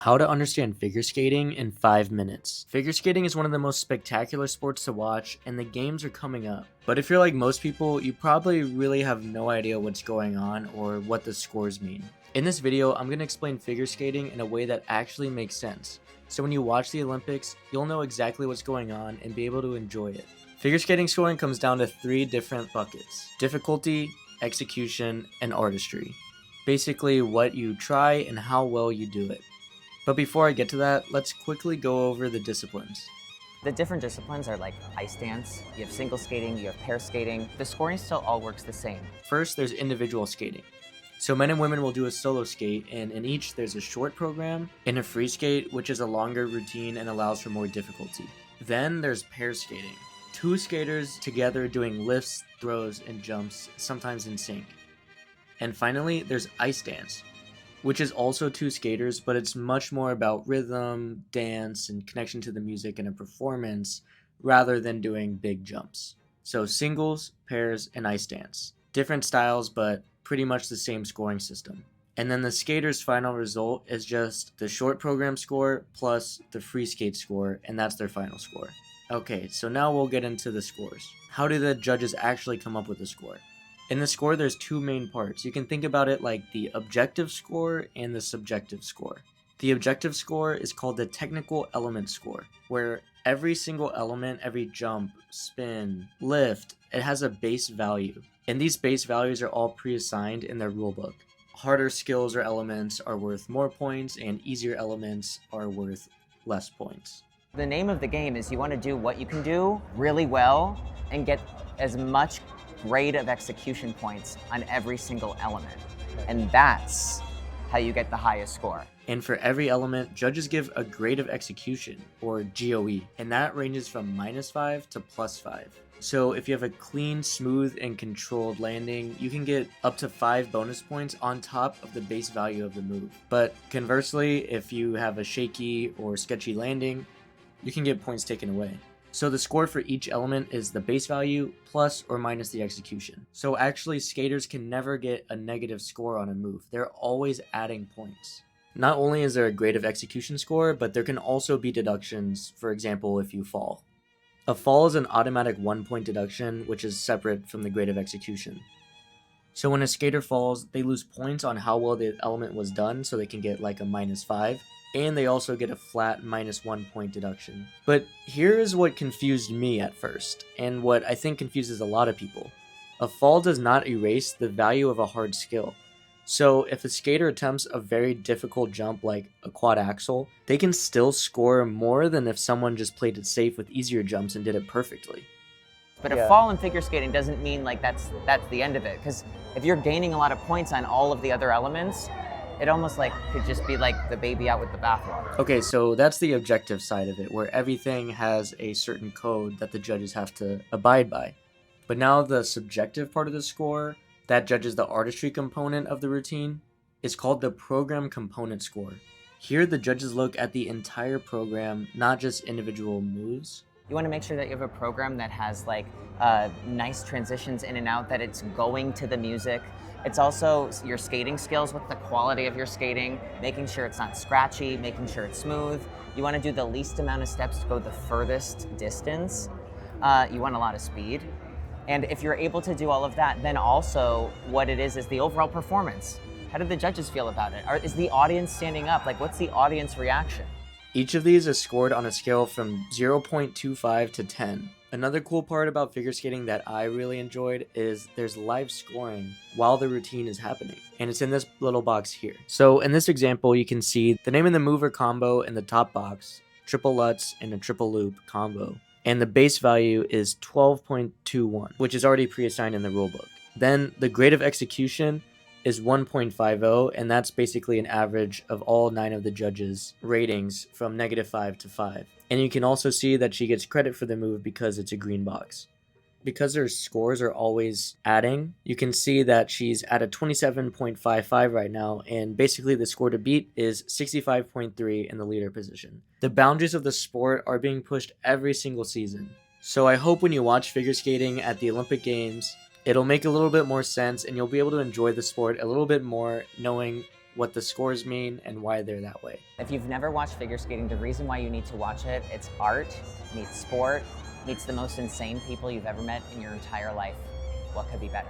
How to understand figure skating in 5 minutes. Figure skating is one of the most spectacular sports to watch, and the games are coming up. But if you're like most people, you probably really have no idea what's going on or what the scores mean. In this video, I'm going to explain figure skating in a way that actually makes sense. So when you watch the Olympics, you'll know exactly what's going on and be able to enjoy it. Figure skating scoring comes down to 3 different buckets: difficulty, execution, and artistry. Basically, what you try and how well you do it. But before I get to that, let's quickly go over the disciplines. The different disciplines are like ice dance, you have single skating, you have pair skating. The scoring still all works the same. First, there's individual skating. So men and women will do a solo skate, and in each there's a short program and a free skate, which is a longer routine and allows for more difficulty. Then there's pair skating. 2 skaters together doing lifts, throws, and jumps, sometimes in sync. And finally, there's ice dance, which is also 2 skaters, but it's much more about rhythm, dance, and connection to the music and a performance rather than doing big jumps. So singles, pairs, and ice dance. Different styles, but pretty much the same scoring system. And then the skater's final result is just the short program score plus the free skate score, and that's their final score. Okay, so now we'll get into the scores. How do the judges actually come up with the score? In the score, there's 2 main parts. You can think about it like the objective score and the subjective score. The objective score is called the technical element score, where every single element, every jump, spin, lift, it has a base value. And these base values are all pre-assigned in their rulebook. Harder skills or elements are worth more points, and easier elements are worth less points. The name of the game is you want to do what you can do really well and get as much grade of execution points on every single element. And that's how you get the highest score. And for every element, judges give a grade of execution, or GOE, and that ranges from -5 to +5. So if you have a clean, smooth, and controlled landing, you can get up to 5 bonus points on top of the base value of the move. But conversely, if you have a shaky or sketchy landing, you can get points taken away. So the score for each element is the base value plus or minus the execution. So actually, skaters can never get a negative score on a move. They're always adding points. Not only is there a grade of execution score, but there can also be deductions, for example, if you fall. A fall is an automatic 1-point deduction, which is separate from the grade of execution. So when a skater falls, they lose points on how well the element was done, so they can get like a -5. And they also get a flat -1 point deduction. But here is what confused me at first, and what I think confuses a lot of people. A fall does not erase the value of a hard skill. So if a skater attempts a very difficult jump like a quad axel, they can still score more than if someone just played it safe with easier jumps and did it perfectly. But a fall in figure skating doesn't mean like that's the end of it. Because if you're gaining a lot of points on all of the other elements, it almost like could just be like the baby out with the bathwater. Okay, so that's the objective side of it, where everything has a certain code that the judges have to abide by. But now the subjective part of the score, that judges the artistry component of the routine, is called the program component score. Here the judges look at the entire program, not just individual moves. You want to make sure that you have a program that has like nice transitions in and out, that it's going to the music. It's also your skating skills, what's the quality of your skating, making sure it's not scratchy, making sure it's smooth. You want to do the least amount of steps to go the furthest distance. You want a lot of speed. And if you're able to do all of that, then also what it is the overall performance. How do the judges feel about it? Is the audience standing up? Like, what's the audience reaction? Each of these is scored on a scale from 0.25 to 10. Another cool part about figure skating that I really enjoyed is there's live scoring while the routine is happening, and it's in this little box here. So in this example, you can see the name of the move or combo in the top box, triple lutz and a triple loop combo, and the base value is 12.21, which is already pre-assigned in the rulebook. Then the grade of execution is 1.50, and that's basically an average of all 9 of the judges' ratings from -5 to 5. And you can also see that she gets credit for the move because it's a green box. Because her scores are always adding, you can see that she's at a 27.55 right now, and basically the score to beat is 65.3 in the leader position. The boundaries of the sport are being pushed every single season. So I hope when you watch figure skating at the Olympic Games, it'll make a little bit more sense, and you'll be able to enjoy the sport a little bit more knowing what the scores mean, and why they're that way. If you've never watched figure skating, the reason why you need to watch it, it's art, meets sport, meets the most insane people you've ever met in your entire life. What could be better?